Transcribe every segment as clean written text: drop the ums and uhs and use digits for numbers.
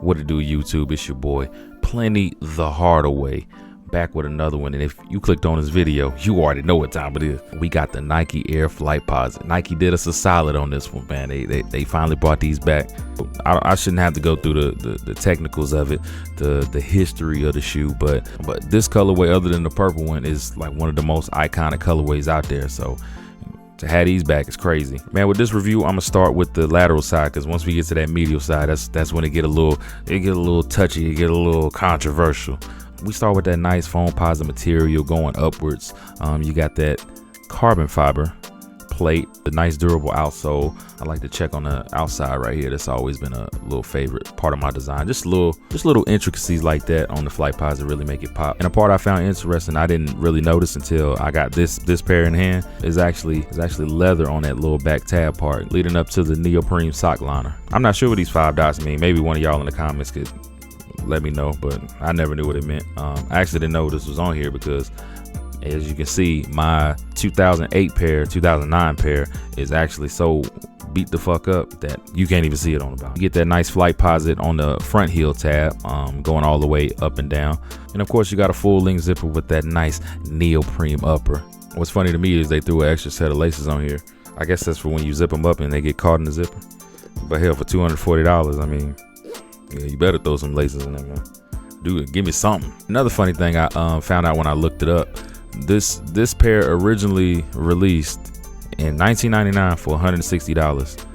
What it do, YouTube? It's your boy Plenty the Hardaway, back with another one. And if you clicked on this video, you already know what time it is. We got the Nike Air Flightposite. Nike did us a solid on this one, man. They finally brought these back. I shouldn't have to go through the technicals of it, the history of the shoe, but this colorway, other than the purple one, is like one of the most iconic colorways out there. So to have these back is crazy, man. With this review, I'm gonna start with the lateral side, because once we get to that medial side, that's when it get a little touchy, it get a little controversial. We start with that nice Flightposite material going upwards. You got that carbon fiber plate, the nice durable outsole. I like to check on the outside right here. That's always been a little favorite part of my design. Just little intricacies like that on the Flightposite really make it pop. And a part I found interesting, I didn't really notice until I got this pair in hand, is actually leather on that little back tab part leading up to the neoprene sock liner. I'm not sure what these 5 dots mean. Maybe one of y'all in the comments could let me know, but I never knew what it meant. I actually didn't know this was on here because, as you can see, my 2008 pair, 2009 pair is actually so beat the fuck up that you can't even see it on the bottom. You get that nice Flightposite on the front heel tab, going all the way up and down. And of course, you got a full length zipper with that nice neoprene upper. What's funny to me is they threw an extra set of laces on here. I guess that's for when you zip them up and they get caught in the zipper. But hell, for $240, I mean, yeah, you better throw some laces in there, man. Dude, give me something. Another funny thing I found out when I looked it up, this pair originally released in 1999 for $160.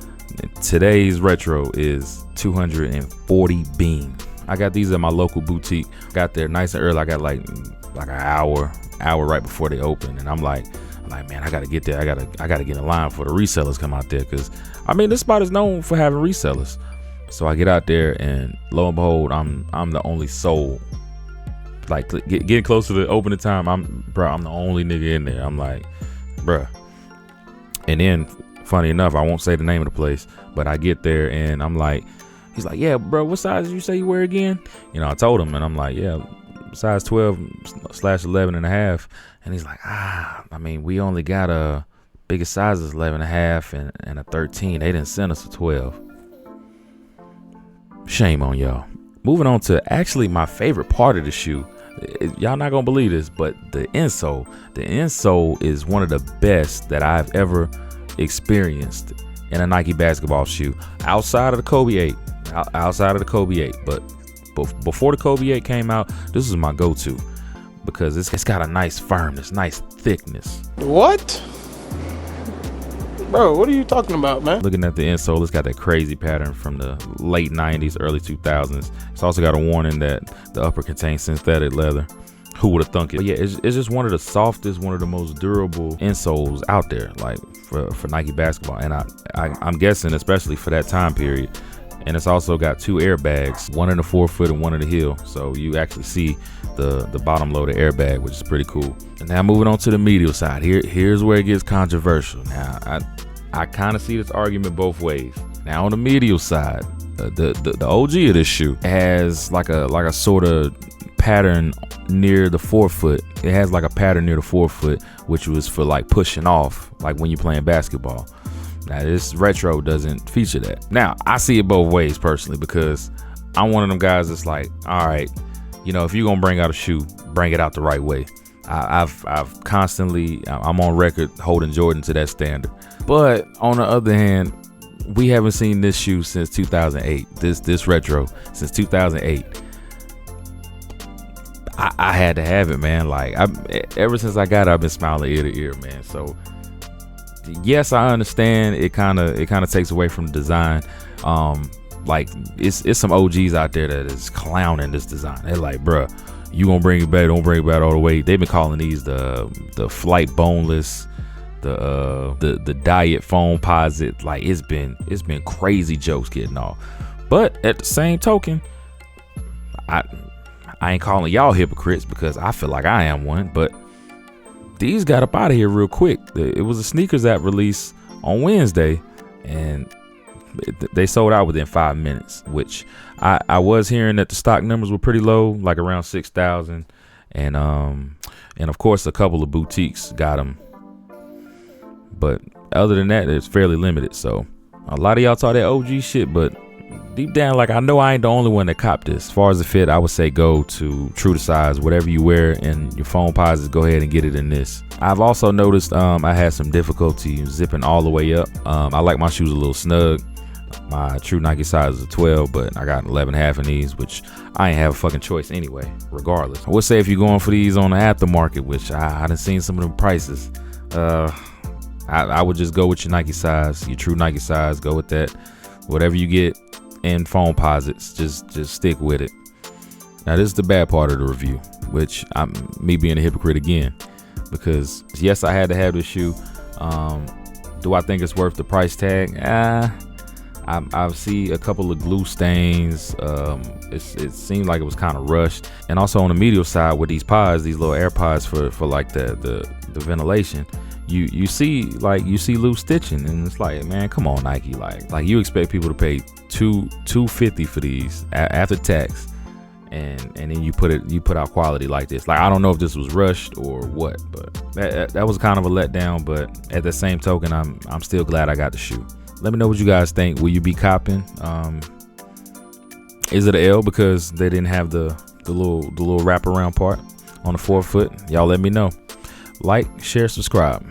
And today's retro is 240 bean. I got these at my local boutique. Got there nice and early. I got like an hour right before they open, and I'm like, man, I gotta get there. I gotta get in line for the resellers come out there, because I mean, this spot is known for having resellers. So I get out there, and lo and behold, I'm the only soul. Like, getting close to the opening time, I'm the only nigga in there. I'm like, bruh. And then, funny enough, I won't say the name of the place, but I get there and I'm like, he's like, yeah, bro, what size did you say you wear again? You know, I told him, and I'm like, yeah, size 12/11 and a half. And he's like, I mean, we only got a biggest size is 11 and a half and a 13. They didn't send us a 12. Shame on y'all. Moving on to actually my favorite part of the shoe. Y'all not gonna believe this, but the insole. The insole is one of the best that I've ever experienced in a Nike basketball shoe, outside of the Kobe 8. Outside of the Kobe 8, but before the Kobe 8 came out, this is my go-to, because it's got a nice firmness, nice thickness. What? Bro, what are you talking about, man? Looking at the insole, it's got that crazy pattern from the late 90s, early 2000s. It's also got a warning that the upper contains synthetic leather. Who would have thunk it? But yeah, it's just one of the softest, one of the most durable insoles out there, like for Nike basketball. And I'm guessing, especially for that time period. And it's also got 2 airbags, one in the forefoot and one in the heel. So you actually see the bottom loaded airbag, which is pretty cool. And now moving on to the medial side. Here's where it gets controversial. Now I kind of see this argument both ways. Now on the medial side, the OG of this shoe has like a sort of pattern near the forefoot. It has like a pattern near the forefoot, which was for like pushing off, like when you're playing basketball. Now this retro doesn't feature that. Now I see it both ways personally, because I'm one of them guys that's like, all right, you know, if you're gonna bring out a shoe, bring it out the right way. I'm on record holding Jordan to that standard. But on the other hand, we haven't seen this shoe since 2008. This retro since 2008. I had to have it, man. Like, ever since I got it, I've been smiling ear to ear, man. So yes, I understand it kind of takes away from the design. Like it's some OGs out there that is clowning this design. They're like, bruh, you gonna bring it back, don't bring it back all the way. They've been calling these the flight boneless, the diet Flightposite. Like, it's been crazy jokes getting off. But at the same token, I ain't calling y'all hypocrites, because I feel like I am one, but these got up out of here real quick. It was a sneakers app release on Wednesday, and they sold out within 5 minutes, which I was hearing that the stock numbers were pretty low, like around 6,000, and of course a couple of boutiques got them, but other than that, it's fairly limited. So a lot of y'all talk that OG shit, but deep down, like, I know I ain't the only one that copped this. As far as the fit, I would say go to true to size. Whatever you wear in your Flightposite, go ahead and get it in this. I've also noticed I had some difficulty zipping all the way up. I like my shoes a little snug. My true Nike size is a 12, but I got an 11.5 in these, which I ain't have a fucking choice anyway, regardless. I would say if you're going for these on the aftermarket, which I done seen some of them prices, I would just go with your Nike size, your true Nike size. Go with that. Whatever you get in Flightposites, just stick with it. Now, this is the bad part of the review, which I'm me being a hypocrite again, because yes, I had to have this shoe. Do I think it's worth the price tag? I see a couple of glue stains. It seemed like it was kind of rushed, and also on the medial side with these pods, these little air pods for like the ventilation, you see loose stitching, and it's like, man, come on, Nike, like you expect people to pay $250 for these after tax, and then you put out quality like this. Like, I don't know if this was rushed or what, but that was kind of a letdown. But at the same token, I'm still glad I got the shoe. Let me know what you guys think. Will you be copping? Is it an L because they didn't have the little wraparound part on the forefoot? Y'all let me know. Like, share, subscribe.